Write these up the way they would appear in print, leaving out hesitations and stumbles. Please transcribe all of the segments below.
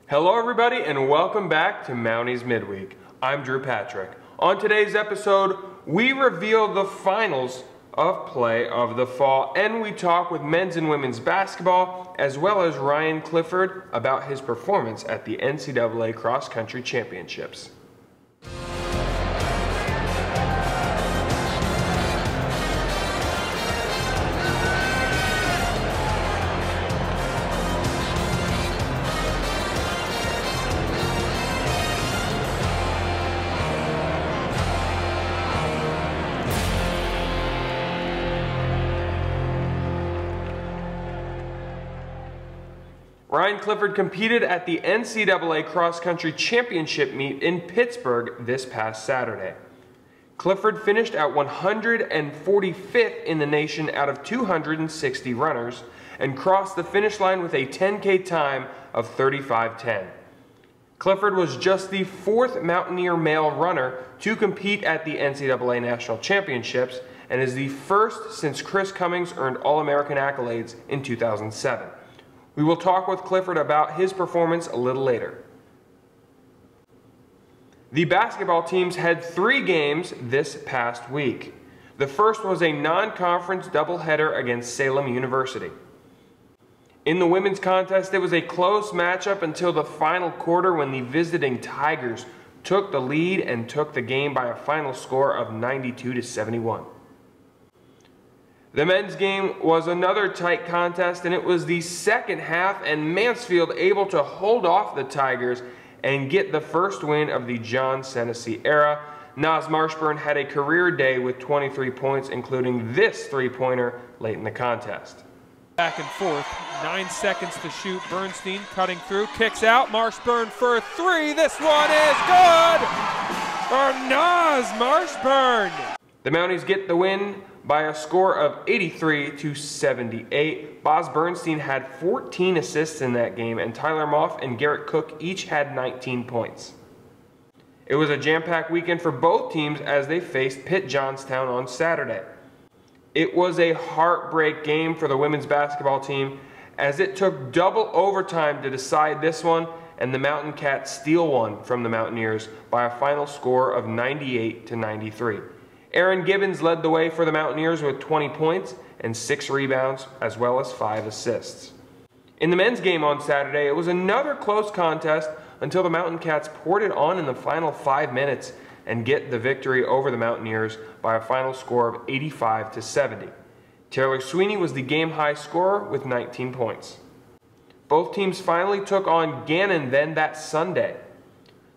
Hello everybody and welcome back to Mounties Midweek. I'm Drew Patrick. On today's episode, we reveal the finals of play of the fall and we talk with men's and women's basketball as well as Ryan Clifford about his performance at the NCAA Cross Country Championships. Ryan Clifford competed at the NCAA Cross Country Championship meet in Pittsburgh this past Saturday. Clifford finished at 145th in the nation out of 260 runners and crossed the finish line with a 10K time of 35:10. Clifford was just the fourth Mountaineer male runner to compete at the NCAA National Championships and is the first since Chris Cummings earned All-American accolades in 2007. We will talk with Clifford about his performance a little later. The basketball teams had 3 games this past week. The first was a non-conference doubleheader against Salem University. In the women's contest, it was a close matchup until the final quarter when the visiting Tigers took the lead and took the game by a final score of 92-71. The men's game was another tight contest, and it was the second half, and Mansfield able to hold off the Tigers and get the first win of the John Senesey era. Naz Marshburn had a career day with 23 points, including this three-pointer late in the contest. Back and forth, 9 seconds to shoot. Bernstein cutting through, kicks out. Marshburn for 3. This one is good for Naz Marshburn. The Mounties get the win by a score of 83-78. Boz Bernstein had 14 assists in that game, and Tyler Moff and Garrett Cook each had 19 points. It was a jam-packed weekend for both teams as they faced Pitt Johnstown on Saturday. It was a heartbreak game for the women's basketball team as it took double overtime to decide this one, and the Mountain Cats steal one from the Mountaineers by a final score of 98-93. Aaron Gibbons led the way for the Mountaineers with 20 points and 6 rebounds, as well as 5 assists. In the men's game on Saturday, it was another close contest until the Mountain Cats poured it on in the final 5 minutes and get the victory over the Mountaineers by a final score of 85-70. Taylor Sweeney was the game-high scorer with 19 points. Both teams finally took on Gannon then that Sunday.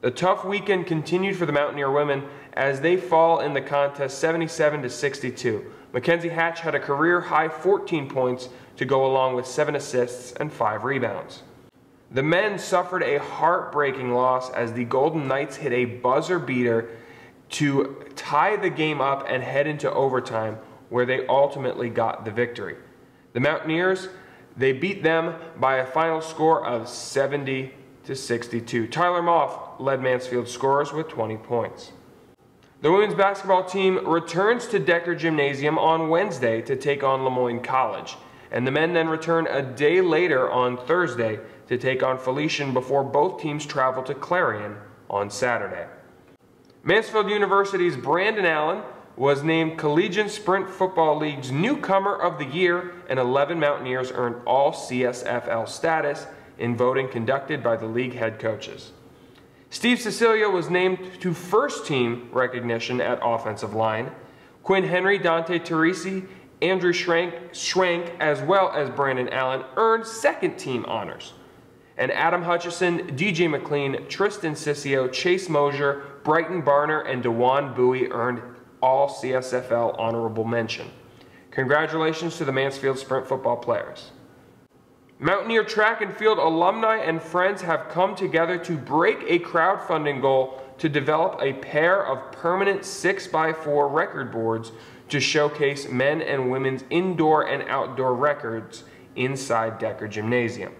The tough weekend continued for the Mountaineer women as they fall in the contest 77-62. Mackenzie Hatch had a career-high 14 points to go along with 7 assists and 5 rebounds. The men suffered a heartbreaking loss as the Golden Knights hit a buzzer beater to tie the game up and head into overtime, where they ultimately got the victory. The Mountaineers, they beat them by a final score of 70-62. Tyler Moff led Mansfield's scorers with 20 points. The women's basketball team returns to Decker Gymnasium on Wednesday to take on Lemoyne College, and the men then return a day later on Thursday to take on Felician before both teams travel to Clarion on Saturday. Mansfield University's Brandon Allen was named Collegiate Sprint Football League's Newcomer of the Year, and 11 Mountaineers earned all CSFL status in voting conducted by the league head coaches. Steve Cecilia was named to first team recognition at offensive line. Quinn Henry, Dante Teresi, Andrew Schrank, as well as Brandon Allen earned second team honors. And Adam Hutchison, DJ McLean, Tristan Sissio, Chase Mosier, Brighton Barner, and DeJuan Bowie earned all CSFL honorable mention. Congratulations to the Mansfield Sprint football players. Mountaineer track and field alumni and friends have come together to break a crowdfunding goal to develop a pair of permanent 6x4 record boards to showcase men and women's indoor and outdoor records inside Decker Gymnasium.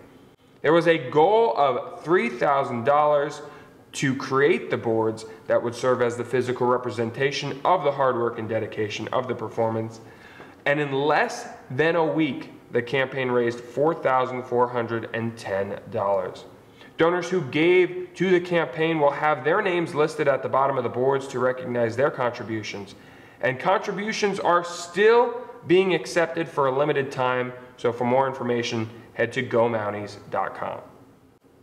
There was a goal of $3,000 to create the boards that would serve as the physical representation of the hard work and dedication of the performance, and in less than a week, the campaign raised $4,410. Donors who gave to the campaign will have their names listed at the bottom of the boards to recognize their contributions. And contributions are still being accepted for a limited time, so for more information, head to gomounties.com.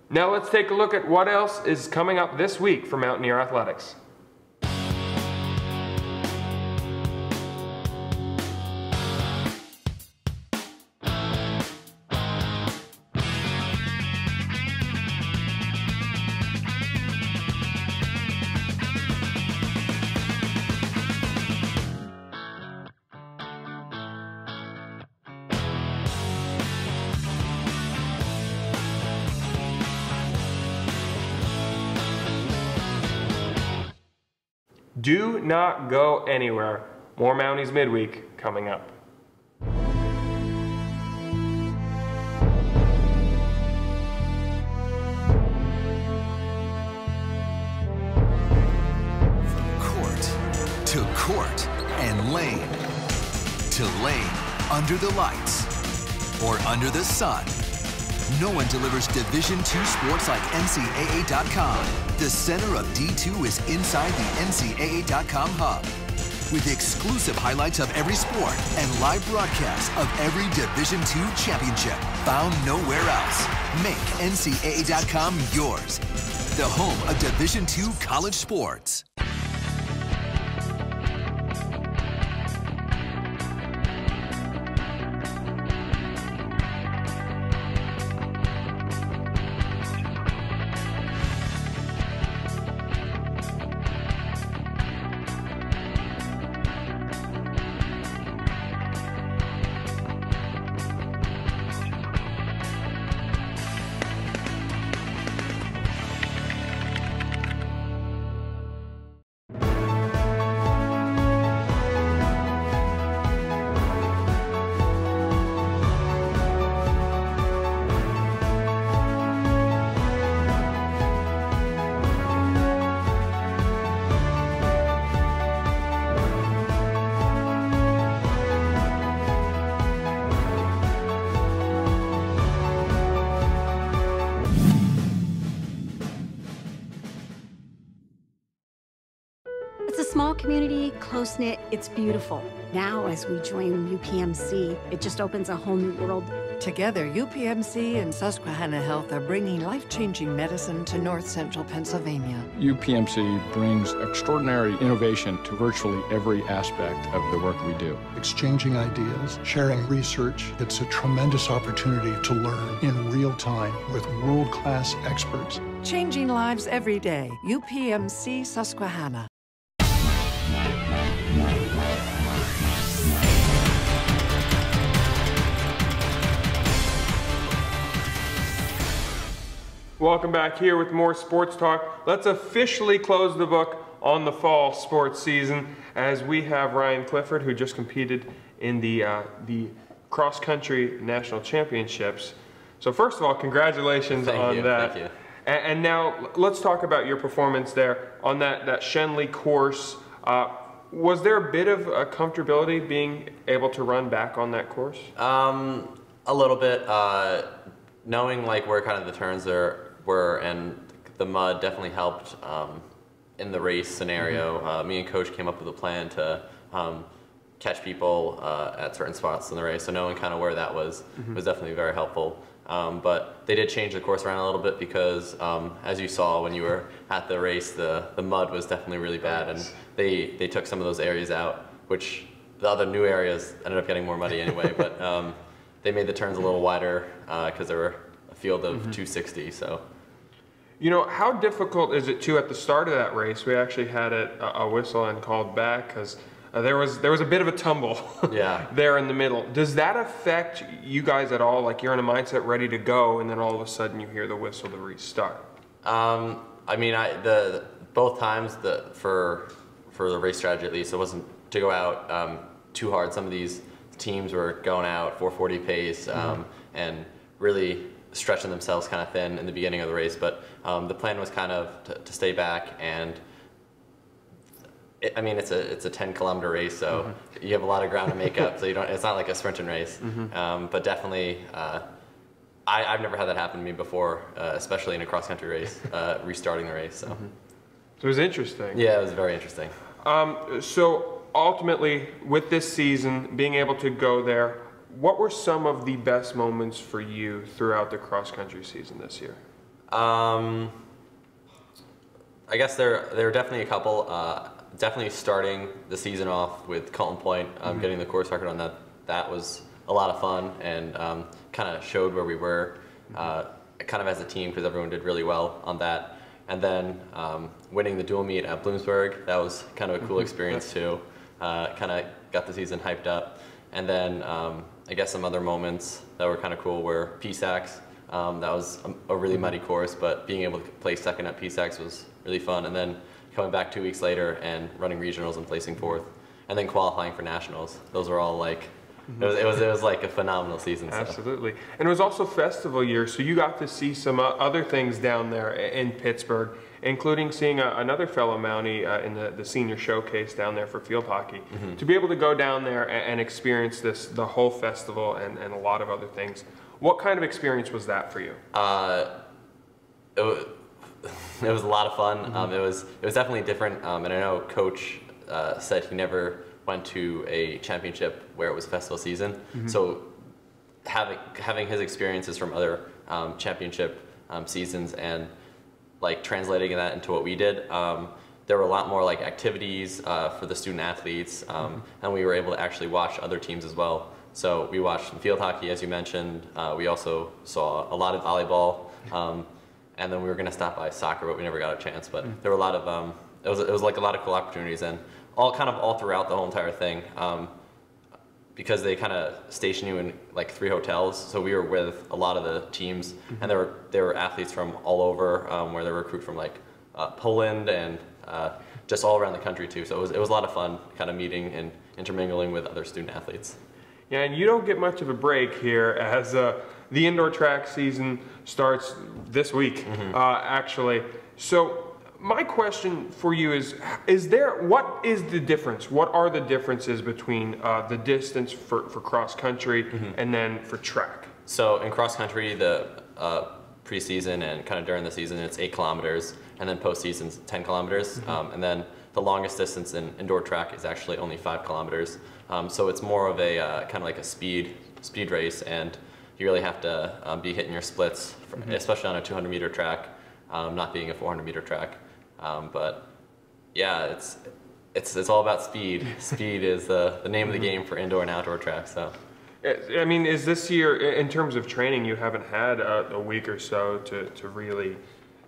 Now let's take a look at what else is coming up this week for Mountaineer Athletics. Do not go anywhere. More Mounties Midweek coming up. Court to court and lane to lane, under the lights or under the sun. No one delivers Division II sports like NCAA.com. The center of D2 is inside the NCAA.com hub, with exclusive highlights of every sport and live broadcasts of every Division II championship found nowhere else. Make NCAA.com yours, the home of Division II college sports. It's a small community, close-knit, it's beautiful. Now, as we join UPMC, it just opens a whole new world. Together, UPMC and Susquehanna Health are bringing life-changing medicine to north central Pennsylvania. UPMC brings extraordinary innovation to virtually every aspect of the work we do. Exchanging ideas, sharing research, it's a tremendous opportunity to learn in real time with world-class experts. Changing lives every day. UPMC Susquehanna. Welcome back here with more sports talk. Let's officially close the book on the fall sports season as we have Ryan Clifford, who just competed in the cross-country national championships. So first of all, congratulations on that. Thank you. And now let's talk about your performance there on that Shenley course. Was there a bit of a comfortability being able to run back on that course? A little bit. Knowing like where kind of the turns were and the mud definitely helped in the race scenario. Mm-hmm. Me and Coach came up with a plan to catch people at certain spots in the race, so knowing kind of where that was was definitely very helpful. But they did change the course around a little bit because, as you saw when you were at the race, the mud was definitely really bad, and they took some of those areas out, which the other new areas ended up getting more muddy anyway. But they made the turns a little wider because there were a field of 260. So, you know, how difficult is it too at the start of that race? We actually had a whistle and called back because there was a bit of a tumble there in the middle. Does that affect you guys at all? Like you're in a mindset ready to go, and then all of a sudden you hear the whistle to restart. I mean, both times for the race strategy at least, it wasn't to go out too hard. Some of these teams were going out 440 pace and really stretching themselves kind of thin in the beginning of the race. But the plan was kind of to stay back and. I mean, it's a 10-kilometer race, so you have a lot of ground to make up. So it's not like a sprinting race, but definitely I've never had that happen to me before, especially in a cross-country race, restarting the race. So. So it was interesting. Yeah, it was very interesting. So ultimately, with this season, being able to go there, what were some of the best moments for you throughout the cross-country season this year? I guess there are definitely a couple. Definitely starting the season off with Colton Point, getting the course record on that. That was a lot of fun and kind of showed where we were kind of as a team because everyone did really well on that. And then winning the dual meet at Bloomsburg, that was kind of a cool experience too. Kind of got the season hyped up. And then I guess some other moments that were kind of cool were PSACs. That was a really muddy course, but being able to place second at PSACs was really fun. And then coming back 2 weeks later and running regionals and placing fourth, and then qualifying for nationals. Those were all like, it was like a phenomenal season. Absolutely. So. And it was also festival year, so you got to see some other things down there in Pittsburgh, including seeing another fellow Mountie in the senior showcase down there for field hockey. To be able to go down there and experience the whole festival and a lot of other things, what kind of experience was that for you? It was a lot of fun. It was definitely different, and I know Coach said he never went to a championship where it was festival season. So having his experiences from other championship seasons and like translating that into what we did, there were a lot more like activities for the student athletes, and we were able to actually watch other teams as well. So we watched some field hockey, as you mentioned. We also saw a lot of volleyball. And then we were going to stop by soccer, but we never got a chance. But there were a lot of, it was like a lot of cool opportunities, and all throughout the whole entire thing, because they kind of station you in like 3 hotels. So we were with a lot of the teams, and there were athletes from all over, where they were recruited from like Poland and just all around the country too. So it was a lot of fun, kind of meeting and intermingling with other student athletes. Yeah, and you don't get much of a break here as the indoor track season starts this week, actually. So my question for you is what is the difference? What are the differences between the distance for cross country and then for track? So in cross country, the preseason and kind of during the season, it's 8 kilometers, and then postseason is 10 kilometers. And then the longest distance in indoor track is actually only 5 kilometers. So it's more of a kind of like a speed race, and you really have to be hitting your splits, especially on a 200-meter track, not being a 400-meter track. But yeah, it's all about speed. Speed is the name of the game for indoor and outdoor tracks. So. I mean, is this year, in terms of training, you haven't had a week or so to really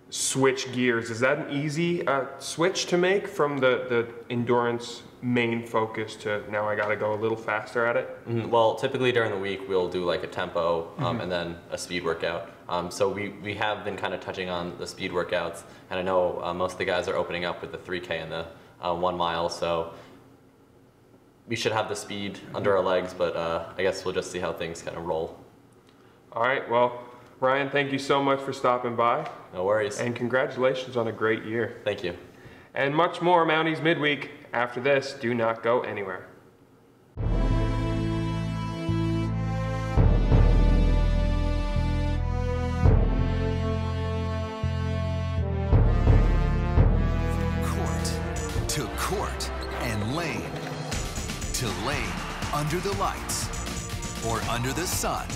switch gears. Is that an easy switch to make from the endurance main focus to now I got to go a little faster at it? Well, typically during the week we'll do like a tempo and then a speed workout. So we have been kind of touching on the speed workouts, and I know most of the guys are opening up with the 3K and the 1 mile. So we should have the speed under our legs, but I guess we'll just see how things kind of roll. All right. Well, Ryan, thank you so much for stopping by. No worries. And congratulations on a great year. Thank you. And much more Mounties Midweek after this. Do not go anywhere. To court and lane. To lane under the lights or under the sun.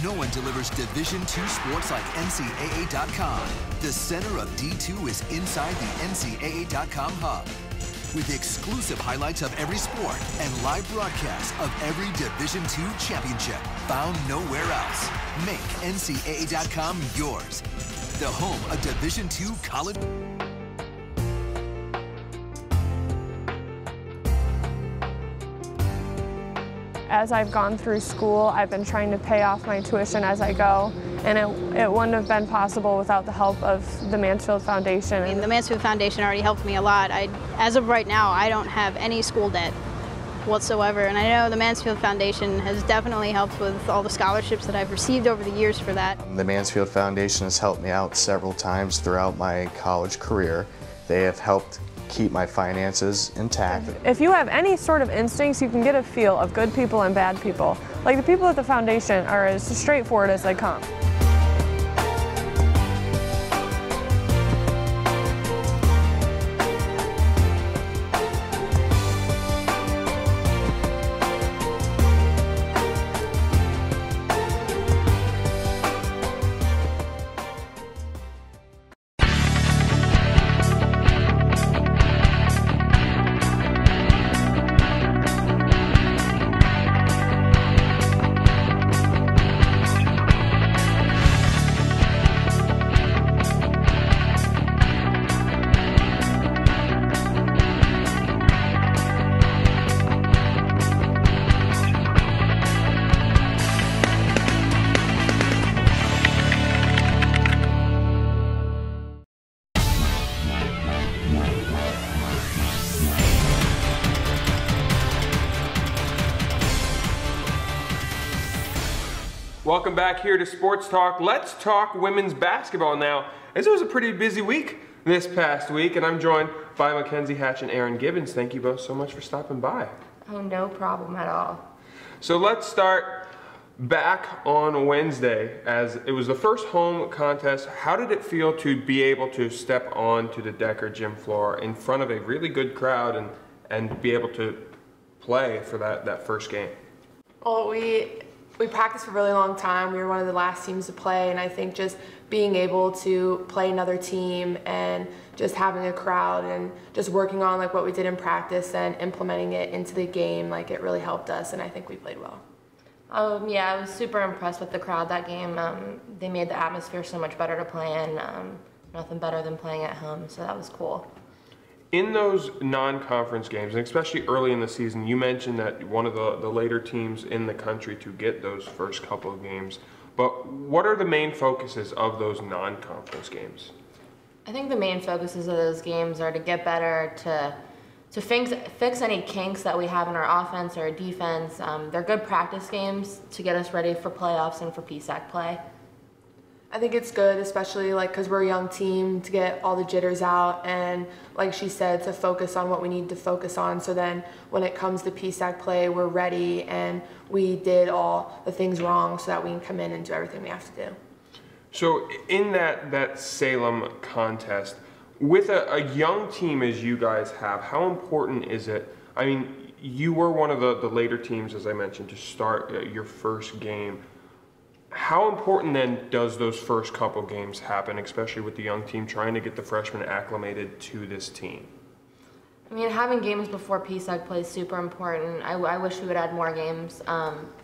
No one delivers Division II sports like NCAA.com. The center of D2 is inside the NCAA.com hub, with exclusive highlights of every sport and live broadcasts of every Division II championship found nowhere else. Make NCAA.com yours, the home of Division II college. As I've gone through school, I've been trying to pay off my tuition as I go, and it wouldn't have been possible without the help of the Mansfield Foundation. I mean, the Mansfield Foundation already helped me a lot. As of right now, I don't have any school debt whatsoever, and I know the Mansfield Foundation has definitely helped with all the scholarships that I've received over the years for that. The Mansfield Foundation has helped me out several times throughout my college career. They have helped keep my finances intact. If you have any sort of instincts, you can get a feel of good people and bad people. Like the people at the foundation are as straightforward as they come. Welcome back here to Sports Talk. Let's talk women's basketball now, as it was a pretty busy week this past week, and I'm joined by Mackenzie Hatch and Aaron Gibbons. Thank you both so much for stopping by. Oh, no problem at all. So let's start back on Wednesday, as it was the first home contest. How did it feel to be able to step onto the Decker gym floor in front of a really good crowd and be able to play for that first game? Well, we practiced for a really long time. We were one of the last teams to play, and I think just being able to play another team and just having a crowd and just working on like what we did in practice and implementing it into the game, like it really helped us, and I think we played well. Yeah, I was super impressed with the crowd that game. They made the atmosphere so much better to play in. Nothing better than playing at home, so that was cool. In those non-conference games, and especially early in the season, you mentioned that one of the later teams in the country to get those first couple of games. But what are the main focuses of those non-conference games? I think the main focuses of those games are to get better, to fix any kinks that we have in our offense or our defense. They're good practice games to get us ready for playoffs and for PSAC play. I think it's good, especially like because we're a young team, to get all the jitters out and, like she said, to focus on what we need to focus on. So then when it comes to PSAC play, we're ready and we did all the things wrong so that we can come in and do everything we have to do. So in that Salem contest, with a young team as you guys have, how important is it? I mean, you were one of the later teams, as I mentioned, to start your first game. How important then does those first couple games happen, especially with the young team trying to get the freshmen acclimated to this team? I mean, having games before PSAC play is super important. I wish we would add more games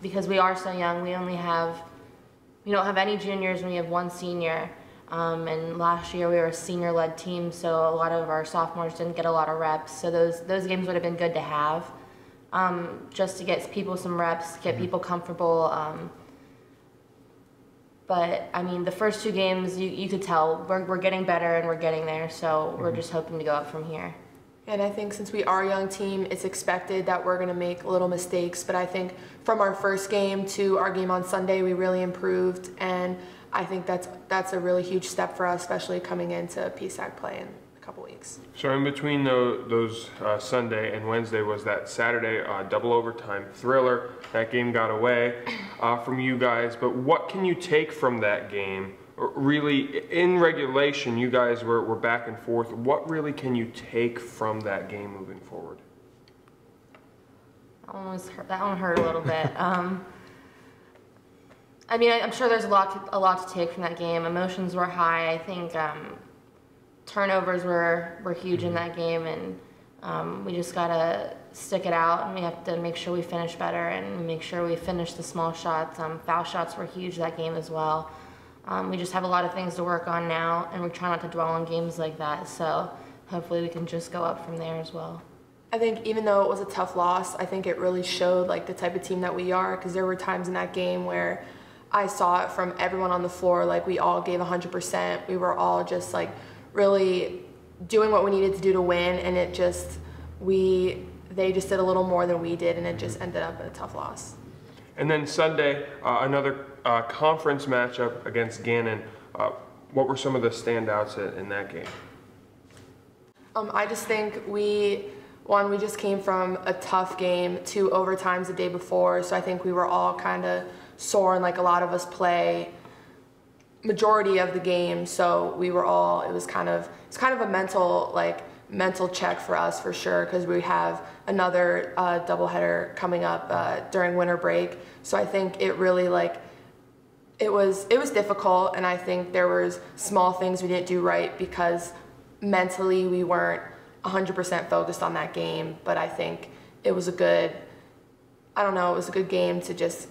because we are so young. We don't have any juniors and we have one senior. And last year we were a senior-led team, so a lot of our sophomores didn't get a lot of reps. So those games would have been good to have, just to get people some reps, get people comfortable. But I mean, the first two games, you could tell we're getting better and we're getting there. So we're just hoping to go up from here. And I think since we are a young team, it's expected that we're going to make little mistakes. But I think from our first game to our game on Sunday, we really improved. And I think that's a really huge step for us, especially coming into PSAC play in a couple weeks. So in between those Sunday and Wednesday was that Saturday double overtime thriller. That game got away from you guys. But what can you take from that game? Really, in regulation, you guys were back and forth. What really can you take from that game moving forward? That one hurt a little bit. I mean, I'm sure there's a lot to take from that game. Emotions were high. I think turnovers were huge in that game, and we just gotta stick it out, and we have to make sure we finish better and make sure we finish the small shots. Foul shots were huge that game as well. We just have a lot of things to work on now, and we try not to dwell on games like that, so hopefully we can just go up from there as well. I think even though it was a tough loss, I think it really showed like the type of team that we are, because there were times in that game where I saw it from everyone on the floor, like we all gave 100%. We were all just like really doing what we needed to do to win, and it just, they just did a little more than we did, and it just ended up in a tough loss. And then Sunday, another conference matchup against Gannon. What were some of the standouts in that game? I just think we just came from a tough game, 2 overtimes the day before, so I think we were all kind of sore, and like a lot of us play majority of the game, so we were all, it's kind of a mental check for us for sure, because we have another doubleheader coming up during winter break. So I think it really it was difficult, and I think there was small things we didn't do right because mentally we weren't 100% focused on that game. But I think it was a good game to just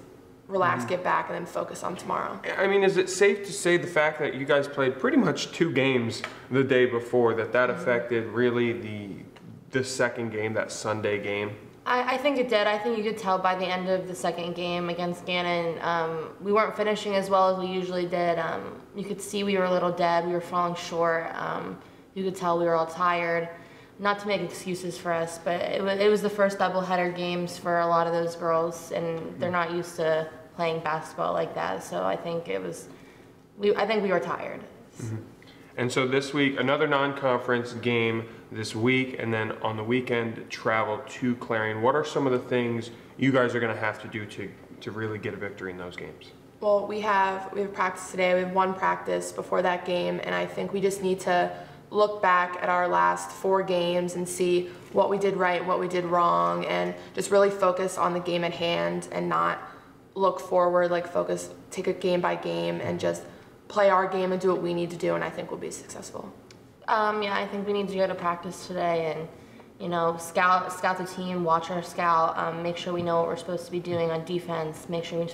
relax, get back, and then focus on tomorrow. I mean, is it safe to say the fact that you guys played pretty much 2 games the day before, that affected really the second game, that Sunday game? I think it did. I think you could tell by the end of the second game against Gannon, we weren't finishing as well as we usually did. You could see we were a little dead. We were falling short. You could tell we were all tired. Not to make excuses for us, but it was the first doubleheader games for a lot of those girls, and they're not used to playing basketball like that. So I think we were tired. Mm-hmm. And so this week, another non-conference game this week, and then on the weekend, travel to Clarion. What are some of the things you guys are going to have to do to really get a victory in those games? Well, we have practice today. We have 1 practice before that game, and I think we just need to look back at our last 4 games and see what we did right, what we did wrong, and just really focus on the game at hand and not look forward, take it game by game and just play our game and do what we need to do, and I think we'll be successful. Yeah, I think we need to go to practice today and, scout the team, watch our scout, make sure we know what we're supposed to be doing on defense, make sure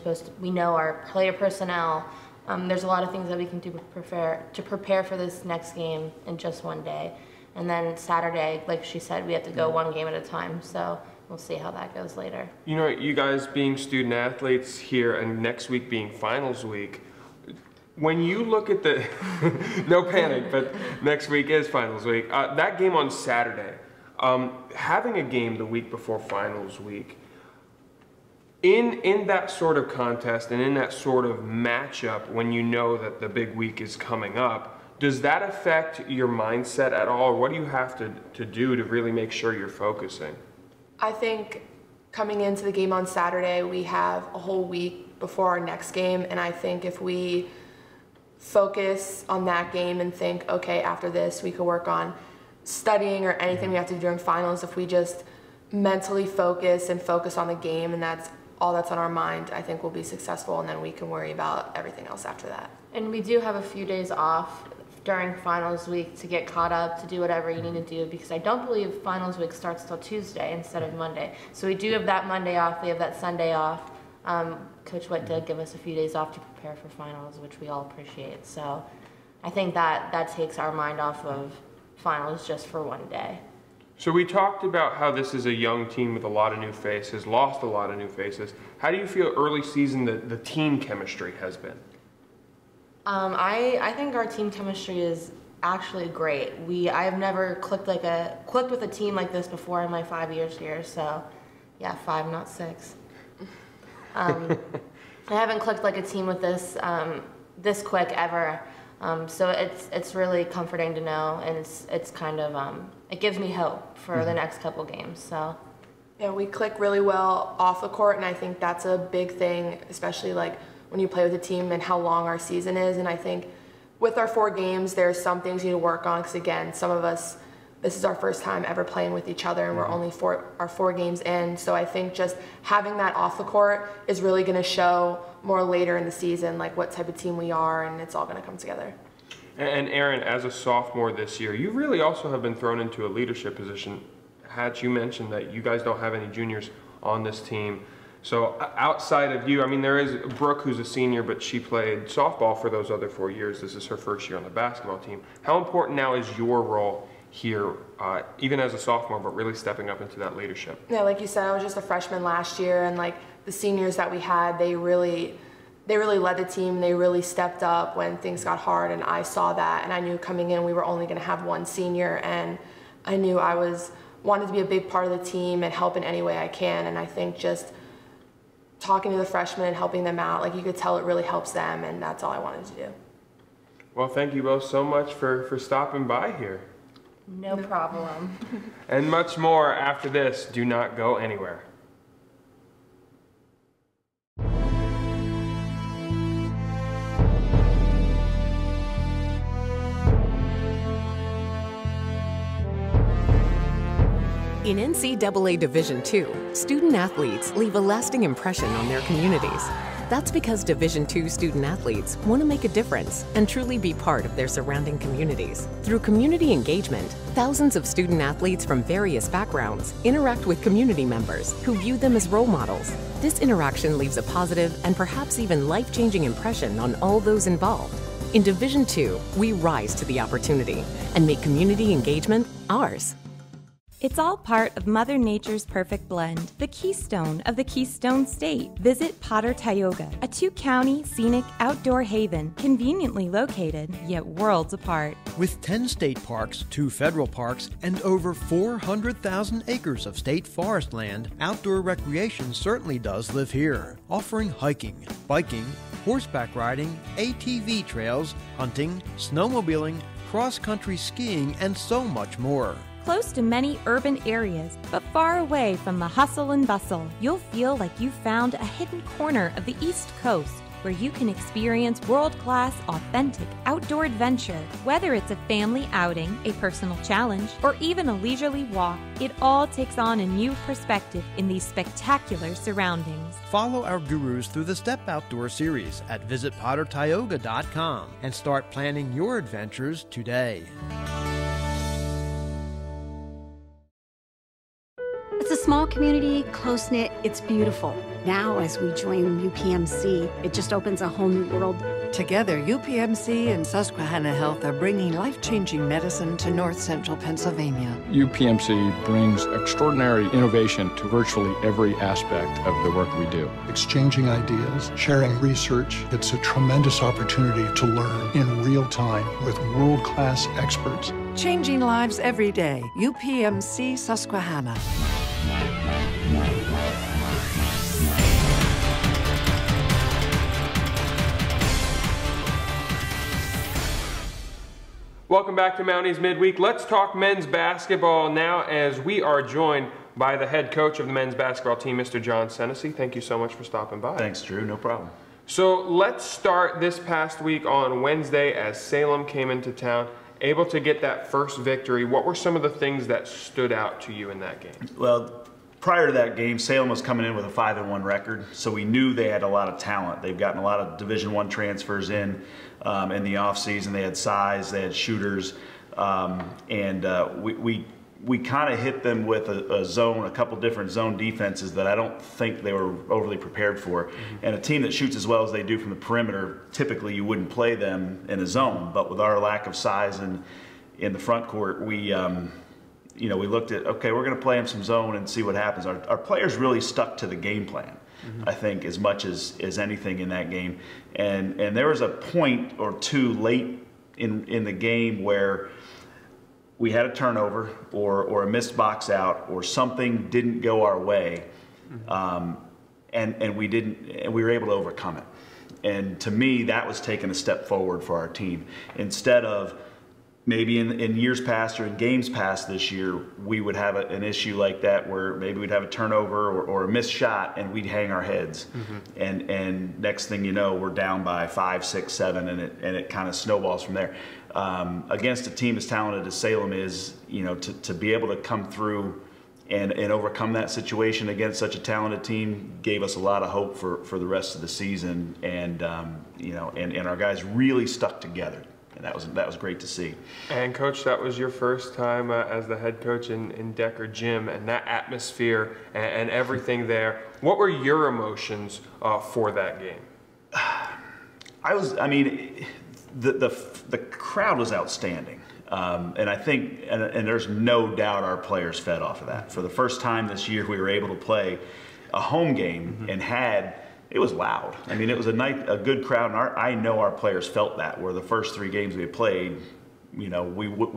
we know our player personnel. There's a lot of things that we can do to prepare for this next game in just one day. And then Saturday, like she said, we have to go 1 game at a time, so we'll see how that goes later. You know, you guys being student athletes here and next week being finals week, when you look at the, no panic, but next week is finals week. That game on Saturday, having a game the week before finals week, in that sort of contest and in that sort of matchup, when you know that the big week is coming up, does that affect your mindset at all? Or what do you have to do to really make sure you're focusing? I think coming into the game on Saturday, we have a whole week before our next game, and I think if we focus on that game and think, okay, after this we could work on studying or anything we have to do during finals, if we just mentally focus on the game and that's all that's on our mind, I think we'll be successful, and then we can worry about everything else after that. And we do have a few days off during finals week to get caught up, to do whatever you need to do, because I don't believe finals week starts till Tuesday instead of Monday. So we do have that Monday off, we have that Sunday off. Coach Witt did give us a few days off to prepare for finals, which we all appreciate. So I think that takes our mind off of finals just for 1 day. So we talked about how this is a young team with a lot of new faces, lost a lot of new faces. How do you feel early season the team chemistry has been? I think our team chemistry is actually great. I have never clicked with a team like this before in my 5 years here. So yeah, 5, not 6. I haven't clicked like a team with this quick ever. So it's really comforting to know, and it's kind of it gives me hope for the next couple games. So yeah, we click really well off the court, and I think that's a big thing, especially when you play with a team and how long our season is. And I think with our 4 games, there's some things you need to work on, because again, some of us, this is our first time ever playing with each other, and we're only 4 games in. So I think just having that off the court is really going to show more later in the season, what type of team we are, and it's all going to come together. And Erin, as a sophomore this year, you really also have been thrown into a leadership position. Hatch, you mentioned that you guys don't have any juniors on this team. So outside of you, I mean, there is Brooke, who's a senior, but she played softball for those other 4 years. This is her first year on the basketball team. How important now is your role here, even as a sophomore, but really stepping up into that leadership? Yeah, like you said, I was just a freshman last year, and the seniors that we had, they really led the team. They really stepped up when things got hard, and I saw that, and I knew coming in we were only going to have 1 senior, and I knew I wanted to be a big part of the team and help in any way I can. And I think just talking to the freshmen and helping them out, you could tell it really helps them, and that's all I wanted to do. Well, thank you both so much for stopping by here. No problem. And much more after this. Do not go anywhere. In NCAA Division II, student athletes leave a lasting impression on their communities. That's because Division II student athletes want to make a difference and truly be part of their surrounding communities. Through community engagement, thousands of student athletes from various backgrounds interact with community members who view them as role models. This interaction leaves a positive and perhaps even life-changing impression on all those involved. In Division II, we rise to the opportunity and make community engagement ours. It's all part of Mother Nature's perfect blend, the keystone of the Keystone State. Visit Potter Tioga, a 2-county scenic outdoor haven, conveniently located, yet worlds apart. With 10 state parks, 2 federal parks, and over 400,000 acres of state forest land, outdoor recreation certainly does live here, offering hiking, biking, horseback riding, ATV trails, hunting, snowmobiling, cross-country skiing, and so much more. Close to many urban areas, but far away from the hustle and bustle, you'll feel like you've found a hidden corner of the East Coast where you can experience world-class, authentic outdoor adventure. Whether it's a family outing, a personal challenge, or even a leisurely walk, it all takes on a new perspective in these spectacular surroundings. Follow our gurus through the Step Outdoor series at visitpottertioga.com and start planning your adventures today. It's a small community, close-knit, it's beautiful. Now, as we join UPMC, it just opens a whole new world. Together, UPMC and Susquehanna Health are bringing life-changing medicine to north central Pennsylvania. UPMC brings extraordinary innovation to virtually every aspect of the work we do. Exchanging ideas, sharing research, it's a tremendous opportunity to learn in real time with world-class experts. Changing lives every day. UPMC Susquehanna. Welcome back to Mounties Midweek. Let's talk men's basketball now, as we are joined by the head coach of the men's basketball team, Mr. John Senesi. Thank you so much for stopping by. Thanks, Drew. No problem. So let's start this past week on Wednesday as Salem came into town, able to get that first victory. What were some of the things that stood out to you in that game? Well, prior to that game, Salem was coming in with a 5-1 record, so we knew they had a lot of talent. They've gotten a lot of Division I transfers in the offseason. They had size, they had shooters, and we kind of hit them with a couple different zone defenses that I don't think they were overly prepared for. Mm-hmm. And a team that shoots as well as they do from the perimeter, typically you wouldn't play them in a zone. But with our lack of size in the front court, we looked at, okay, we're going to play them some zone and see what happens. Our players really stuck to the game plan. Mm-hmm. I think, as much as anything in that game. And there was a point or two late in the game where we had a turnover or a missed box out or something didn't go our way, and we were able to overcome it. And to me, that was taking a step forward for our team. Instead of maybe in years past or in games past this year, we would have an issue like that where maybe we'd have a turnover or a missed shot and we'd hang our heads. Mm-hmm. And next thing you know, we're down by 5, 6, 7, and it kind of snowballs from there. Against a team as talented as Salem is, to be able to come through and overcome that situation against such a talented team gave us a lot of hope for the rest of the season. And our guys really stuck together. And that was great to see. And Coach, that was your first time as the head coach in Decker Gym, and that atmosphere and everything there. What were your emotions for that game? The crowd was outstanding, and I think, and there's no doubt our players fed off of that. For the first time this year, we were able to play a home game and it was loud. I mean, it was a good crowd, and I know our players felt that. Where the first 3 games we had played, we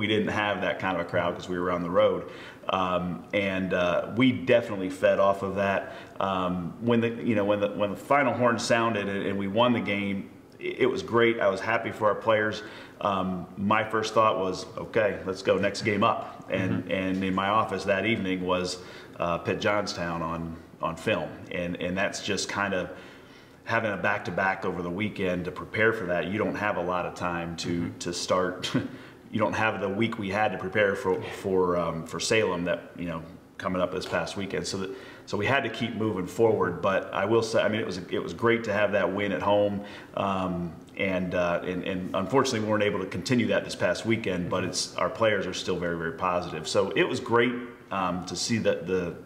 didn't have that kind of a crowd because we were on the road, and we definitely fed off of that. When the final horn sounded and we won the game, it was great. I was happy for our players. My first thought was, okay, let's go next game up. And in my office that evening was Pitt Johnstown on film. And that's just kind of having a back-to-back over the weekend to prepare for that. You don't have a lot of time to start. You don't have the week we had to prepare for Salem that, you know, coming up this past weekend. So we had to keep moving forward. But I will say, I mean, it was great to have that win at home. And unfortunately we weren't able to continue that this past weekend, but our players are still very, very positive. So it was great to see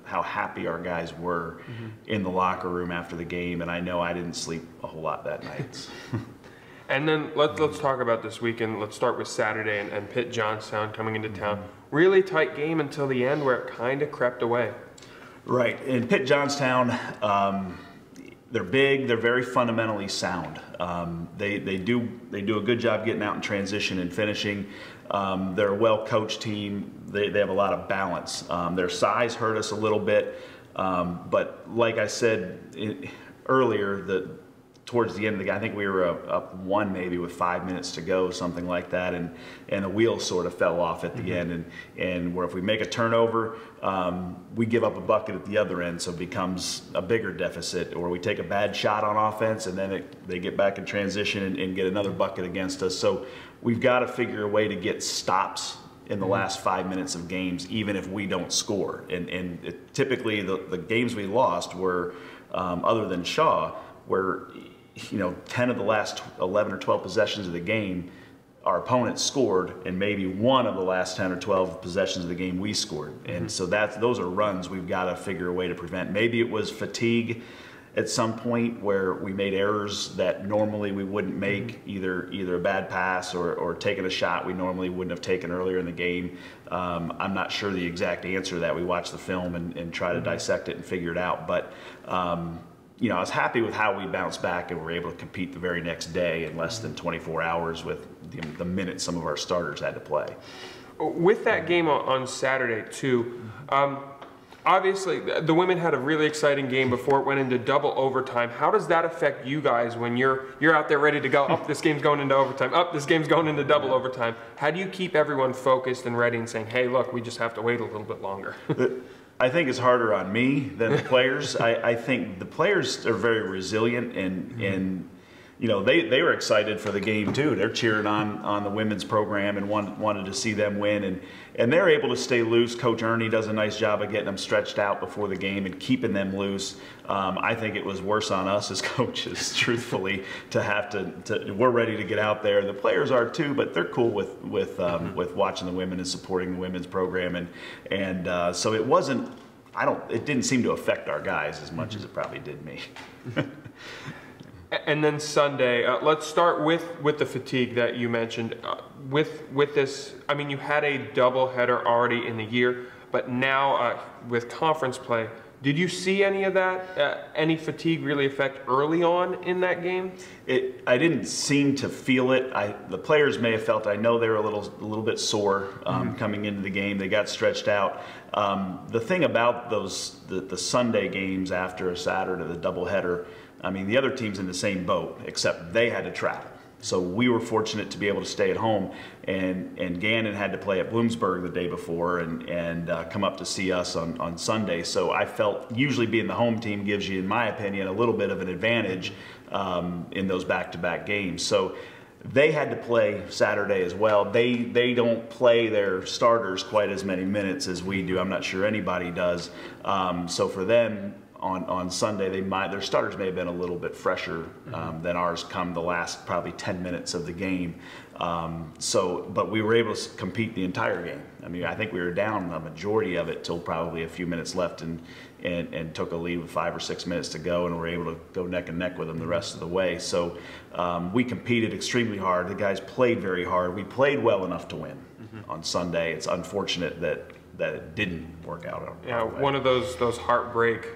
how happy our guys were in the locker room after the game, and I know I didn't sleep a whole lot that night. And then let's talk about this weekend. Let's start with Saturday and Pitt Johnstown coming into town. Really tight game until the end where it kind of crept away. Right, in Pitt Johnstown, they're big, they're very fundamentally sound. They do a good job getting out in transition and finishing. They're a well-coached team. They have a lot of balance. Their size hurt us a little bit, but like I said earlier, towards the end of the game, I think we were up 1 maybe with 5 minutes to go, something like that, and the wheels sort of fell off at the end. And where if we make a turnover, we give up a bucket at the other end, so it becomes a bigger deficit. Or we take a bad shot on offense, and then they get back in transition and get another bucket against us. So we've got to figure a way to get stops in the last 5 minutes of games, even if we don't score. And typically the games we lost were, other than Shaw, where 10 of the last 11 or 12 possessions of the game, our opponent scored, and maybe 1 of the last 10 or 12 possessions of the game we scored. And so those are runs we've got to figure a way to prevent. Maybe it was fatigue at some point where we made errors that normally we wouldn't make, either a bad pass or taking a shot we normally wouldn't have taken earlier in the game. I'm not sure the exact answer to that. We watch the film and try to dissect it and figure it out. But I was happy with how we bounced back and were able to compete the very next day in less than 24 hours with the minutes some of our starters had to play. With that game on Saturday too, obviously the women had a really exciting game before it went into double overtime. How does that affect you guys when you're out there ready to go, this game's going into overtime, this game's going into double overtime? How do you keep everyone focused and ready and saying, hey, look, we just have to wait a little bit longer? I think it's harder on me than the players. I think the players are very resilient and they were excited for the game too. They're cheering on the women's program and wanted to see them win, and they're able to stay loose. Coach Ernie does a nice job of getting them stretched out before the game and keeping them loose. I think it was worse on us as coaches, truthfully, to have to we're ready to get out there. The players are too, but they're cool with watching the women and supporting the women's program, and so it wasn't. It didn't seem to affect our guys as much as it probably did me. And then Sunday, let's start with the fatigue that you mentioned. With this, I mean, you had a doubleheader already in the year, but now with conference play, did you see any of that, any fatigue really affect early on in that game? I didn't seem to feel it. The players may have felt. I know they were a little bit sore coming into the game. They got stretched out. The thing about the Sunday games after a Saturday, the doubleheader, I mean, the other team's in the same boat, except they had to travel. So we were fortunate to be able to stay at home, and Gannon had to play at Bloomsburg the day before and come up to see us on Sunday. So I felt usually being the home team gives you, in my opinion, a little bit of an advantage in those back-to-back games. So they had to play Saturday as well. They don't play their starters quite as many minutes as we do. I'm not sure anybody does. So for them, on Sunday, their starters may have been a little bit fresher than ours come the last probably 10 minutes of the game. But we were able to compete the entire game. I mean, I think we were down the majority of it till probably a few minutes left and took a lead with 5 or 6 minutes to go, and were able to go neck and neck with them the rest of the way. So we competed extremely hard. The guys played very hard. We played well enough to win on Sunday. It's unfortunate that it didn't work out. Yeah, one of those heartbreak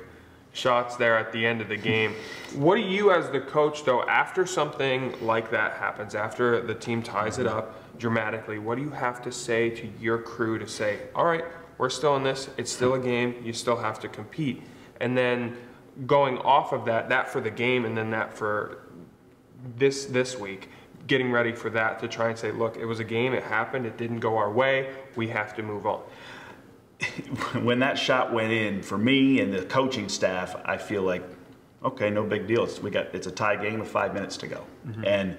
shots there at the end of the game. What do you as the coach, though, after something like that happens, after the team ties it up dramatically, what do you have to say to your crew to say, all right, we're still in this, it's still a game, you still have to compete? And then going off of that for the game and then that for this week, getting ready for that to try and say, look, it was a game, it happened, it didn't go our way, we have to move on? When that shot went in, for me and the coaching staff, I feel like, okay, no big deal. It's a tie game with 5 minutes to go. And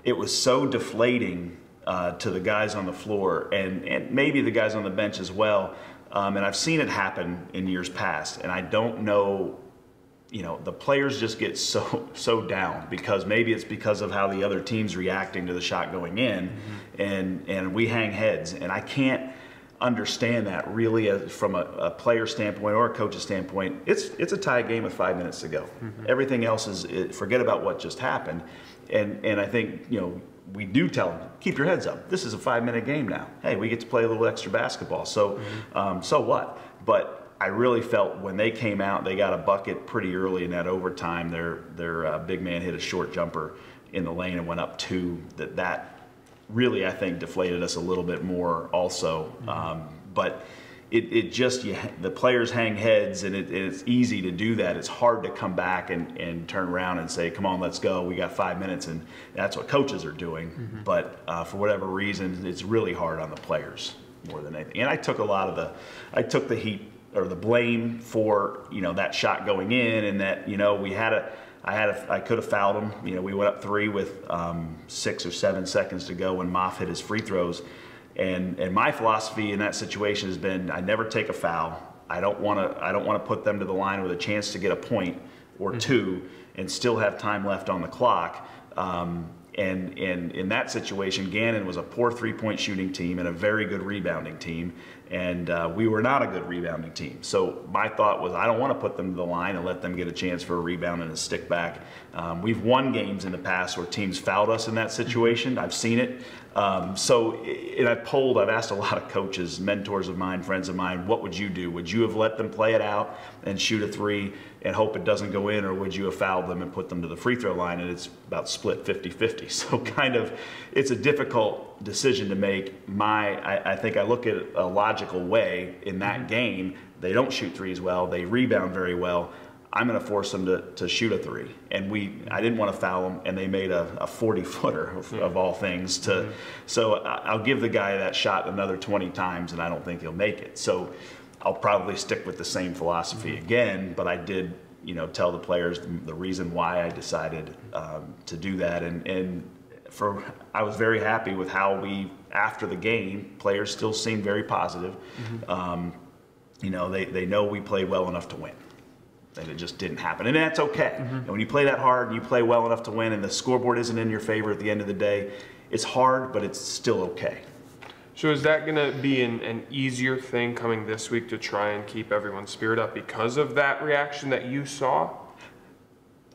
it was so deflating to the guys on the floor and maybe the guys on the bench as well. And I've seen it happen in years past. And I don't know, the players just get so down because maybe it's because of how the other team's reacting to the shot going in, and we hang heads. And I can't understand that really from a player standpoint or a coach's standpoint. It's a tie game with 5 minutes to go. Everything else is forget about what just happened. And I think we do tell them, keep your heads up. This is a 5-minute game now. Hey, we get to play a little extra basketball. So so what? But I really felt when they came out, they got a bucket pretty early in that overtime. Their big man hit a short jumper in the lane and went up 2. That really, I think, deflated us a little bit more also. But it just, the players hang heads, and it's easy to do that. It's hard to come back and turn around and say, come on, let's go. We got 5 minutes, and that's what coaches are doing. But for whatever reason, it's really hard on the players more than anything. And I took I took the heat or the blame for, that shot going in, and that, I could have fouled him. We went up 3 with 6 or 7 seconds to go when Moff hit his free throws. And my philosophy in that situation has been, I never take a foul. I don't want to put them to the line with a chance to get a point or 2 and still have time left on the clock. And in that situation, Gannon was a poor 3-point shooting team and a very good rebounding team. And we were not a good rebounding team. So my thought was, I don't want to put them to the line and let them get a chance for a rebound and a stick back. We've won games in the past where teams fouled us in that situation. I've seen it. And I've asked a lot of coaches, mentors of mine, friends of mine, what would you do? Would you have let them play it out and shoot a 3 and hope it doesn't go in, or would you have fouled them and put them to the free throw line? And it's about split 50-50. So it's a difficult decision to make. I think I look at it a logical way in that game. They don't shoot threes well. They rebound very well. I'm going to force them to shoot a 3. And I didn't want to foul them, and they made a 40-footer of all things. So I'll give the guy that shot another 20 times, and I don't think he'll make it. So I'll probably stick with the same philosophy again, but I did tell the players the reason why I decided to do that. And I was very happy with how after the game, players still seemed very positive. They know we played well enough to win. And it just didn't happen. And that's okay. And when you play that hard and you play well enough to win and the scoreboard isn't in your favor at the end of the day, it's hard, but it's still okay. So is that going to be an easier thing coming this week to try and keep everyone's spirit up because of that reaction that you saw?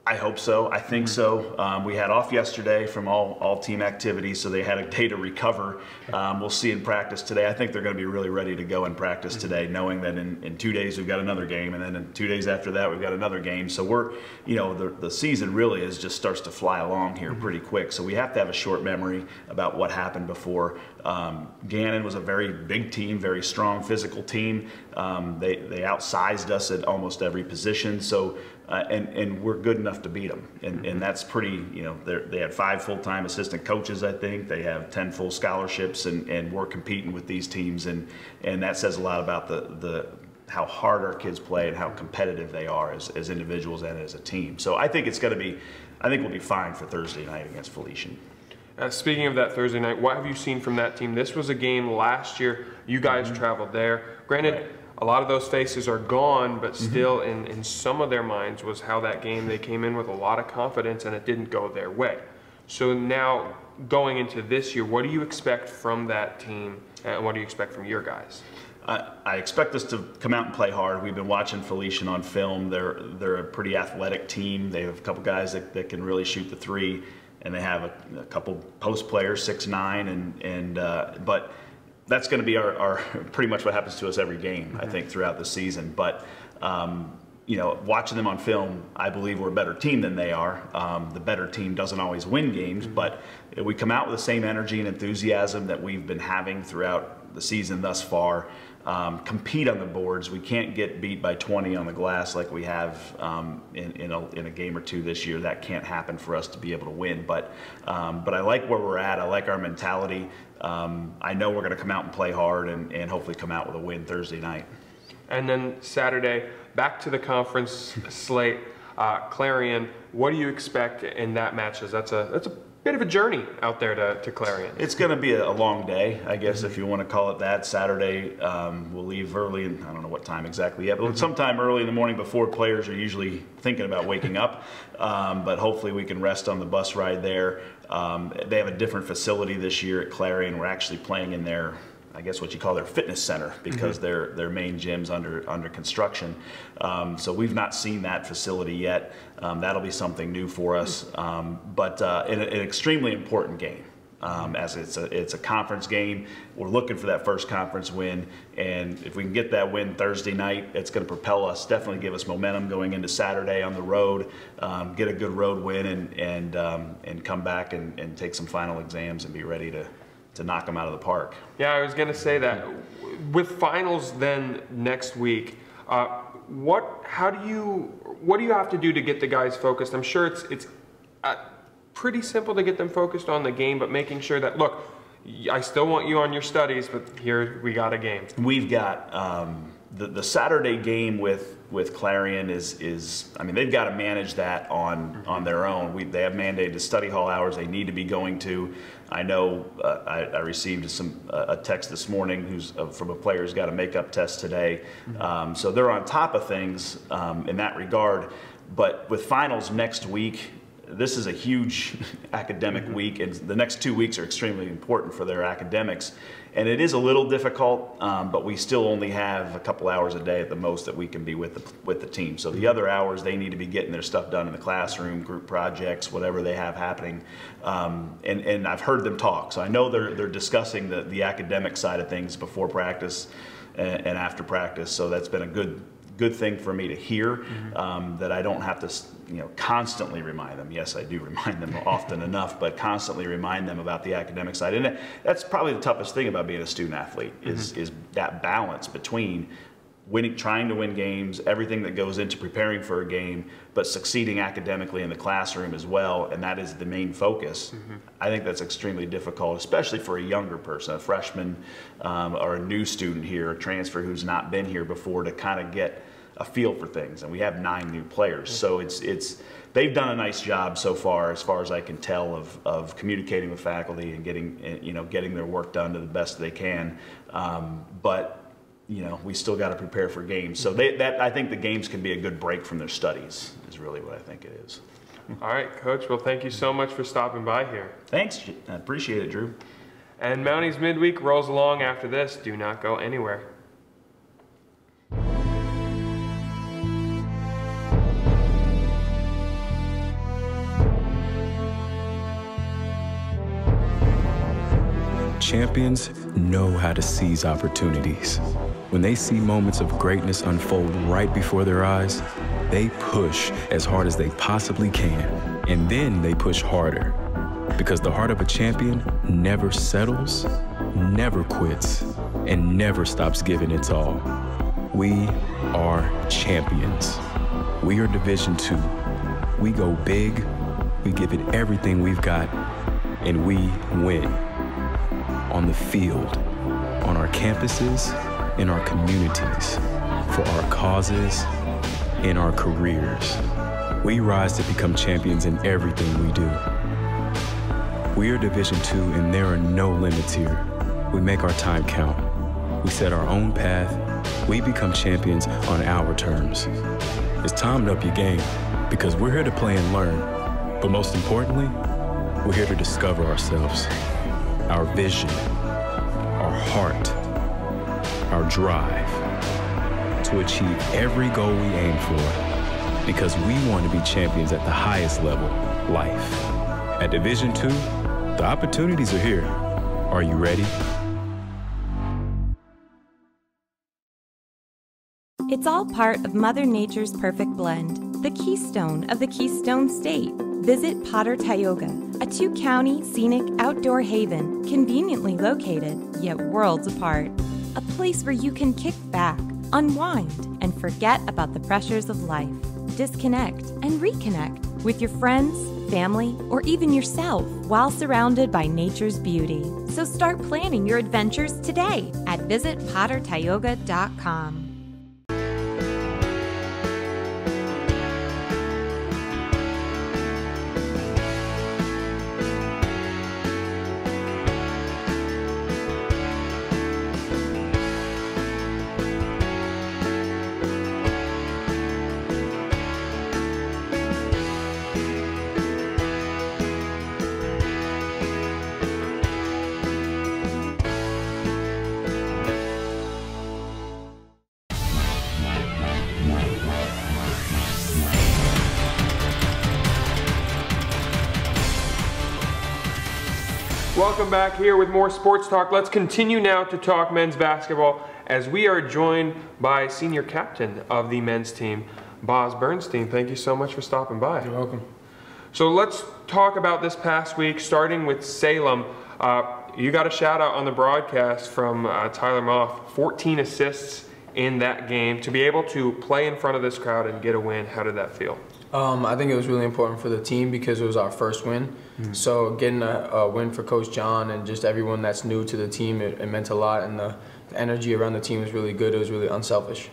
I hope so. I think so. We had off yesterday from all team activities, so they had a day to recover. We'll see in practice today. I think they're going to be really ready to go in practice today, knowing that in 2 days we've got another game, and then in 2 days after that we've got another game. So we're, the season really just starts to fly along here pretty quick. So we have to have a short memory about what happened before. Gannon was a very big team, very strong physical team. They outsized us at almost every position. So. And we're good enough to beat them, and that's pretty. They had 5 full-time assistant coaches. I think they have 10 full scholarships, and we're competing with these teams, and that says a lot about how hard our kids play and how competitive they are as individuals and as a team. So I think we'll be fine for Thursday night against Felician. Speaking of that Thursday night, what have you seen from that team? This was a game last year. You guys traveled there. Granted. Right. A lot of those faces are gone, but still in some of their minds was how that game, they came in with a lot of confidence and it didn't go their way. So now going into this year, what do you expect from that team and what do you expect from your guys? I expect us to come out and play hard. We've been watching Felician on film. They're a pretty athletic team. They have a couple guys that can really shoot the 3, and they have a couple post players, 6'9", but that's going to be our pretty much what happens to us every game, I think, throughout the season. But, watching them on film, I believe we're a better team than they are. The better team doesn't always win games, but we come out with the same energy and enthusiasm that we've been having throughout the season thus far. compete on the boards. We can't get beat by 20 on the glass like we have in a game or two this year. That can't happen for us to be able to win. But I like where we're at. I like our mentality. I know we're going to come out and play hard and hopefully come out with a win Thursday night. And then Saturday, back to the conference slate. Clarion, what do you expect in that match? That's a bit of a journey out there to Clarion. It's going to be a long day, I guess, if you want to call it that. Saturday, we'll leave early, and I don't know what time exactly yet, but sometime early in the morning before players are usually thinking about waking up. But hopefully we can rest on the bus ride there. They have a different facility this year at Clarion. We're actually playing in their, I guess what you call their fitness center, because their main gym's under construction. So we've not seen that facility yet. That'll be something new for us, but an extremely important game. As it's a conference game. We're looking for that first conference win, and if we can get that win Thursday night, it's going to propel us, definitely give us momentum going into Saturday on the road, get a good road win, and come back and take some final exams and be ready to knock them out of the park. Yeah, I was going to say that. With finals then next week, what do you have to do to get the guys focused? I'm sure it's pretty simple to get them focused on the game, but making sure that, look, I still want you on your studies, but here we got a game. We've got the Saturday game with Clarion is I mean, they've got to manage that on their own. They have mandated study hall hours they need to be going to. I know I received a text this morning from a player who's got a makeup test today. So they're on top of things in that regard. But with finals next week, this is a huge academic week, and the next 2 weeks are extremely important for their academics. And it is a little difficult, but we still only have a couple hours a day at the most that we can be with the team. So the other hours, they need to be getting their stuff done in the classroom, group projects, whatever they have happening. And I've heard them talk, so I know they're discussing the academic side of things before practice and after practice. So that's been a good thing for me to hear, that I don't have to constantly remind them. Yes, I do remind them often enough, but constantly remind them about the academic side. And that's probably the toughest thing about being a student athlete is that balance between trying to win games, everything that goes into preparing for a game, but succeeding academically in the classroom as well, and that is the main focus. I think that's extremely difficult, especially for a younger person, a freshman or a new student here, a transfer who's not been here before, to kind of get a feel for things. And we have 9 new players, so they've done a nice job so far as I can tell, of communicating with faculty and getting their work done to the best they can. But we still got to prepare for games. So I think the games can be a good break from their studies, is really what I think it is. All right, Coach. Well, thank you so much for stopping by here. Thanks. I appreciate it, Drew. And Mounties Midweek rolls along after this. Do not go anywhere. Champions know how to seize opportunities. When they see moments of greatness unfold right before their eyes, they push as hard as they possibly can, and then they push harder. Because the heart of a champion never settles, never quits, and never stops giving its all. We are champions. We are Division II. We go big, we give it everything we've got, and we win. On the field, on our campuses, in our communities, for our causes, in our careers. We rise to become champions in everything we do. We are Division II, and there are no limits here. We make our time count. We set our own path. We become champions on our terms. It's time to up your game, because we're here to play and learn. But most importantly, we're here to discover ourselves, our vision, our heart, our drive, to achieve every goal we aim for, because we want to be champions at the highest level, life. At Division II, the opportunities are here. Are you ready? It's all part of Mother Nature's perfect blend, the keystone of the Keystone State. Visit Potter Tioga, a 2-county scenic outdoor haven conveniently located, yet worlds apart. a place where you can kick back, unwind, and forget about the pressures of life. Disconnect and reconnect with your friends, family, or even yourself while surrounded by nature's beauty. So start planning your adventures today at visitpottertioga.com. Welcome back here with more sports talk. Let's continue now to talk men's basketball as we are joined by senior captain of the men's team, Boz Bernstein. Thank you so much for stopping by. You're welcome. So let's talk about this past week, starting with Salem. You got a shout out on the broadcast from Tyler Moff, 14 assists in that game. To be able to play in front of this crowd and get a win, how did that feel? I think it was really important for the team because it was our first win. So getting a win for Coach John and just everyone that's new to the team, it meant a lot, and the energy around the team was really good. It was really unselfish.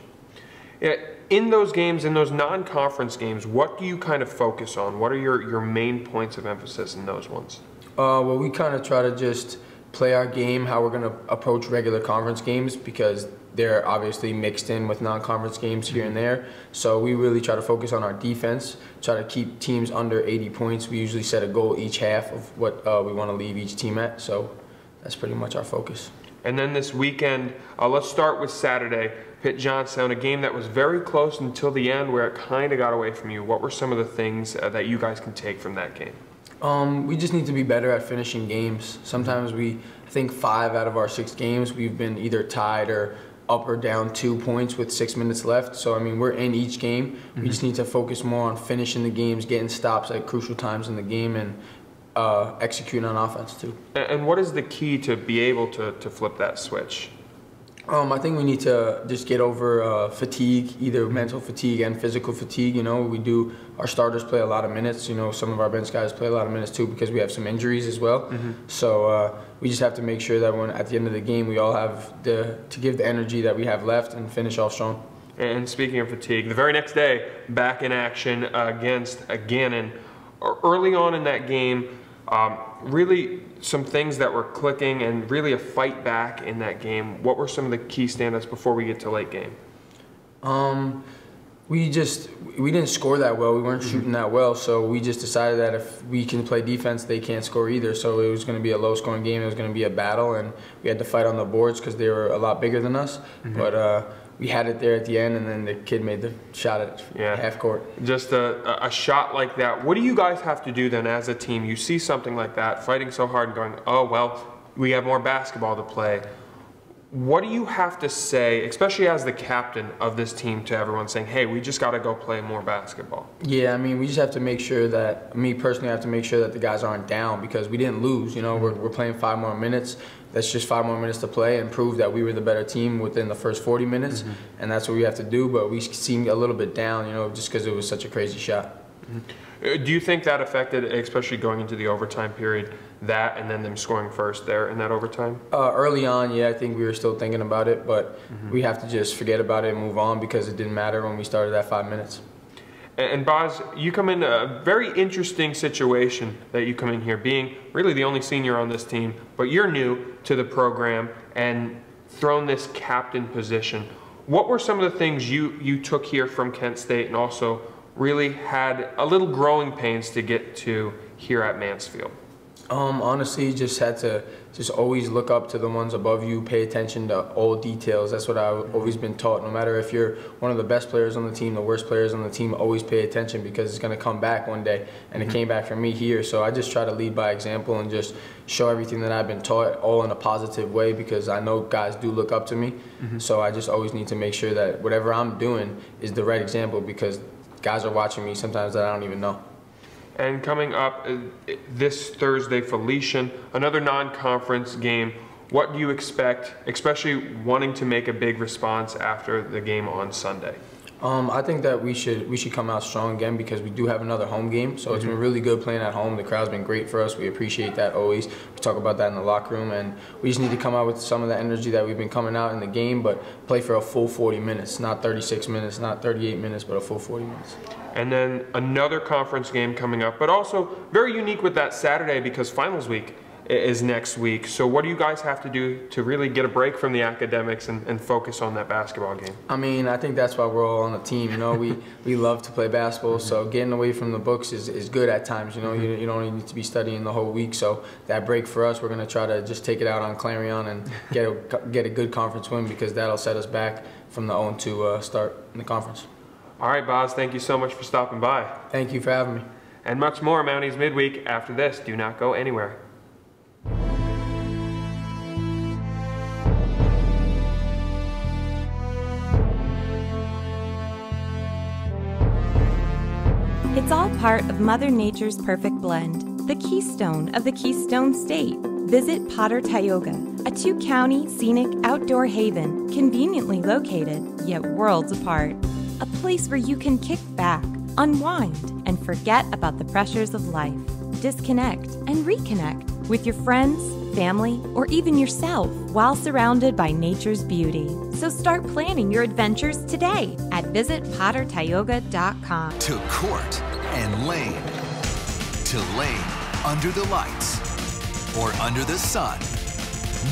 Yeah, in those games, in those non-conference games, what do you kind of focus on? What are your main points of emphasis in those ones? Well, we kind of try to just play our game, how we're going to approach regular conference games, because they're obviously mixed in with non-conference games here and there. So we really try to focus on our defense, try to keep teams under 80 points. We usually set a goal each half of what we want to leave each team at. So that's pretty much our focus. And then this weekend, let's start with Saturday. Pitt Johnstown, a game that was very close until the end where it kind of got away from you. What were some of the things that you guys can take from that game? We just need to be better at finishing games. Sometimes I think 5 out of our 6 games, we've been either tied or up or down 2 points with 6 minutes left. So, I mean, we're in each game. We just need to focus more on finishing the games, getting stops at crucial times in the game, and executing on offense, too. And what is the key to be able to flip that switch? I think we need to just get over fatigue, either mental fatigue and physical fatigue. You know, our starters play a lot of minutes. You know, some of our bench guys play a lot of minutes too because we have some injuries as well. So we just have to make sure that when at the end of the game we all have to give the energy that we have left and finish off strong. And speaking of fatigue, the very next day, back in action against Gannon. Early on in that game, really some things that were clicking and really a fight back in that game. What were some of the key standouts before we get to late game? We didn't score that well. We weren't shooting that well, so we just decided that if we can play defense, they can't score either. So it was going to be a low-scoring game. It was going to be a battle, and we had to fight on the boards because they were a lot bigger than us. But we had it there at the end, and then the kid made the shot at half court. Just a shot like that. What do you guys have to do then as a team? You see something like that, fighting so hard and going, oh, well, we have more basketball to play. What do you have to say, especially as the captain of this team, to everyone saying, hey, we just got to go play more basketball? Yeah, I mean, we just have to make sure that, me personally, I have to make sure that the guys aren't down because we didn't lose. You know, we're playing 5 more minutes. That's just 5 more minutes to play and prove that we were the better team within the first 40 minutes. And that's what we have to do, but we seemed a little bit down, you know, just because it was such a crazy shot. Do you think that affected, especially going into the overtime period, that and then them scoring first there in that overtime? Early on, yeah, I think we were still thinking about it, but we have to just forget about it and move on because it didn't matter when we started that 5 minutes. And Boz, you come in a very interesting situation that you come in here, being really the only senior on this team, but you're new to the program and thrown this captain position. What were some of the things you took here from Kent State and also really had a little growing pains to get to here at Mansfield? Honestly, just had to always look up to the ones above you, pay attention to all details. That's what I've always been taught. No matter if you're one of the best players on the team, the worst players on the team, always pay attention because it's going to come back one day. And it came back for me here. So I just try to lead by example and just show everything that I've been taught all in a positive way because I know guys do look up to me. So I just always need to make sure that whatever I'm doing is the right example because guys are watching me sometimes that I don't even know. And coming up this Thursday, Felician, another non-conference game. what do you expect, especially wanting to make a big response after the game on Sunday? I think that we should come out strong again because we do have another home game. So it's been really good playing at home. The crowd's been great for us. We appreciate that always. We talk about that in the locker room, and we just need to come out with some of the energy that we've been coming out in the game, but play for a full 40 minutes, not 36 minutes, not 38 minutes, but a full 40 minutes. And then another conference game coming up, but also very unique with that Saturday because finals week is next week. So what do you guys have to do to really get a break from the academics and focus on that basketball game? I mean, I think that's why we're all on a team. You know, we love to play basketball, so getting away from the books is good at times. You know, you don't need to be studying the whole week. So that break for us, we're going to try to just take it out on Clarion and get a good conference win because that'll set us back from the 0-2 start in the conference. All right, Boz, thank you so much for stopping by. Thank you for having me. And much more Mounties Midweek after this. Do not go anywhere. It's all part of Mother Nature's perfect blend, the keystone of the Keystone State. Visit Potter Tioga, a 2-county scenic outdoor haven conveniently located, yet worlds apart. A place where you can kick back, unwind, and forget about the pressures of life. Disconnect and reconnect with your friends, family, or even yourself while surrounded by nature's beauty. So start planning your adventures today at visitpottertioga.com. To court and lane. To lane under the lights or under the sun.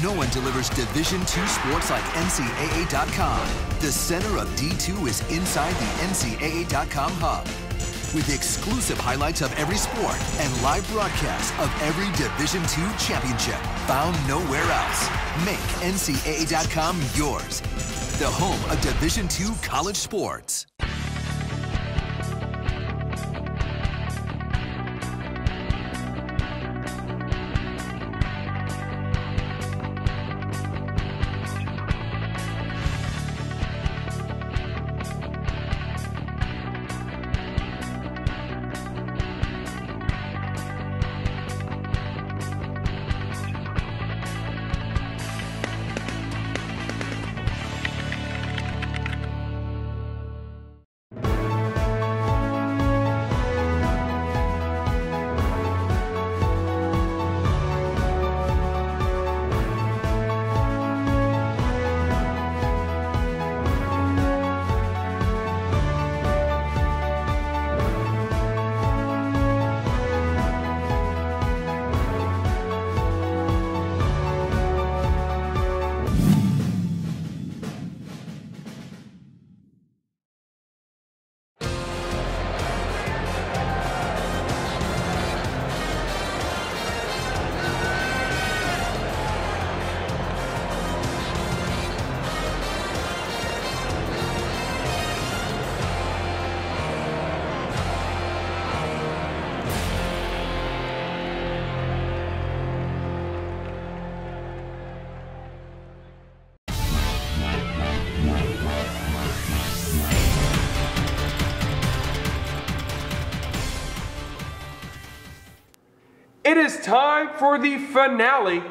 No one delivers Division II sports like NCAA.com. The center of D2 is inside the NCAA.com hub. With exclusive highlights of every sport and live broadcasts of every Division II championship found nowhere else. Make NCAA.com yours. The home of Division II college sports. It is time for the finale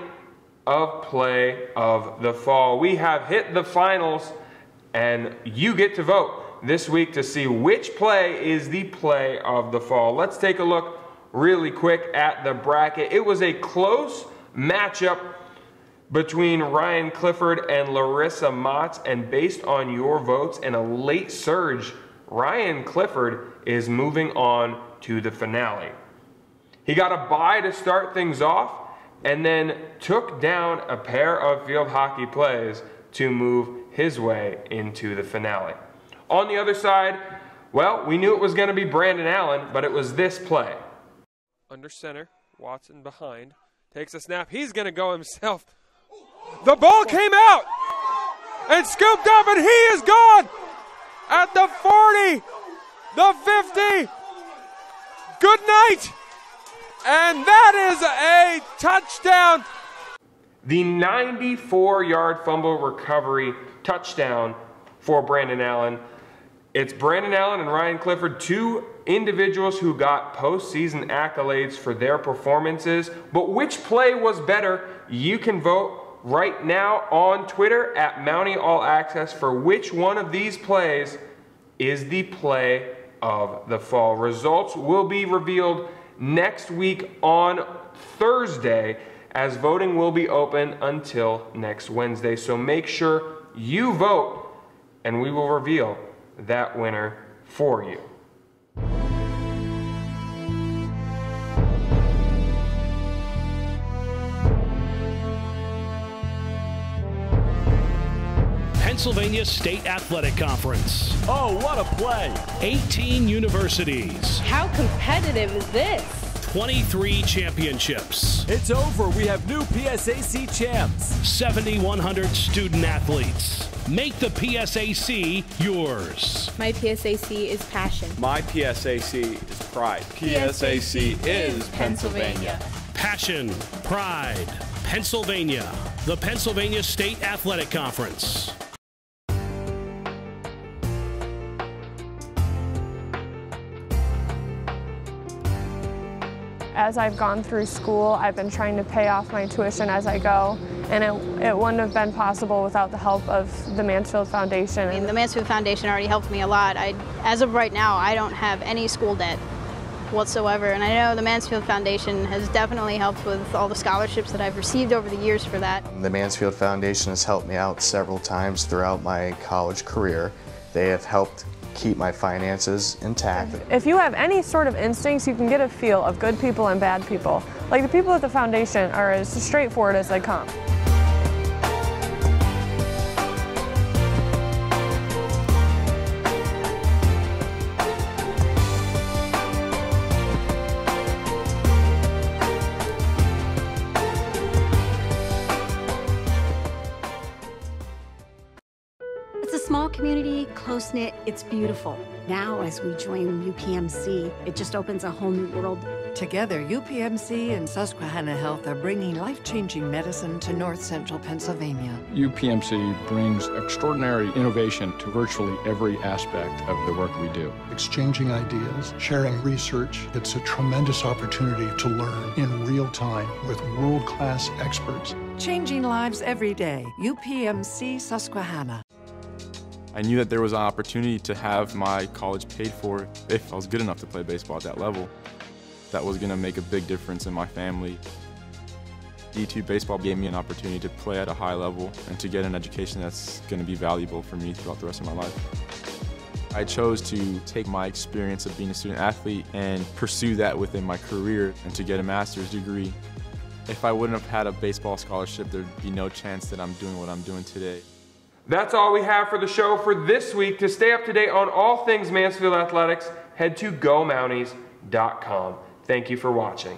of Play of the Fall. We have hit the finals, and you get to vote this week to see which play is the Play of the Fall. Let's take a look really quick at the bracket. It was a close matchup between Ryan Clifford and Larissa Motts, and based on your votes and a late surge, Ryan Clifford is moving on to the finale. He got a bye to start things off and then took down a pair of field hockey plays to move his way into the finale. On the other side, well, we knew it was going to be Brandon Allen, but it was this play. Under center, Watson behind, takes a snap. He's going to go himself. The ball came out and scooped up, and he is gone at the 40, the 50. Good night. And that is a touchdown. The 94-yard fumble recovery touchdown for Brandon Allen. It's Brandon Allen and Ryan Clifford, two individuals who got postseason accolades for their performances. But which play was better? You can vote right now on Twitter at Mountie All Access for which one of these plays is the play of the fall. Results will be revealed next week on Thursday, as voting will be open until next Wednesday. So make sure you vote, and we will reveal that winner for you. Pennsylvania State Athletic Conference. Oh, what a play! 18 universities. How competitive is this? 23 championships. It's over. We have new PSAC champs. 7,100 student athletes. Make the PSAC yours. My PSAC is passion. My PSAC is pride. PSAC is Pennsylvania. Passion, pride, Pennsylvania. The Pennsylvania State Athletic Conference. As I've gone through school, I've been trying to pay off my tuition as I go, and it wouldn't have been possible without the help of the Mansfield Foundation. I mean, the Mansfield Foundation already helped me a lot. As of right now, I don't have any school debt whatsoever, and I know the Mansfield Foundation has definitely helped with all the scholarships that I've received over the years for that. The Mansfield Foundation has helped me out several times throughout my college career. They have helped keep my finances intact. If you have any sort of instincts, you can get a feel of good people and bad people. Like, the people at the foundation are as straightforward as they come. It's a small community, close-knit, it's beautiful. Now, as we join UPMC, it just opens a whole new world. Together, UPMC and Susquehanna Health are bringing life-changing medicine to North Central Pennsylvania. UPMC brings extraordinary innovation to virtually every aspect of the work we do. Exchanging ideas, sharing research, it's a tremendous opportunity to learn in real time with world-class experts. Changing lives every day. UPMC Susquehanna. I knew that there was an opportunity to have my college paid for if I was good enough to play baseball at that level. That was going to make a big difference in my family. D2 baseball gave me an opportunity to play at a high level and to get an education that's going to be valuable for me throughout the rest of my life. I chose to take my experience of being a student athlete and pursue that within my career and to get a master's degree. If I wouldn't have had a baseball scholarship, there'd be no chance that I'm doing what I'm doing today. That's all we have for the show for this week. To stay up to date on all things Mansfield Athletics, head to GoMounties.com. Thank you for watching.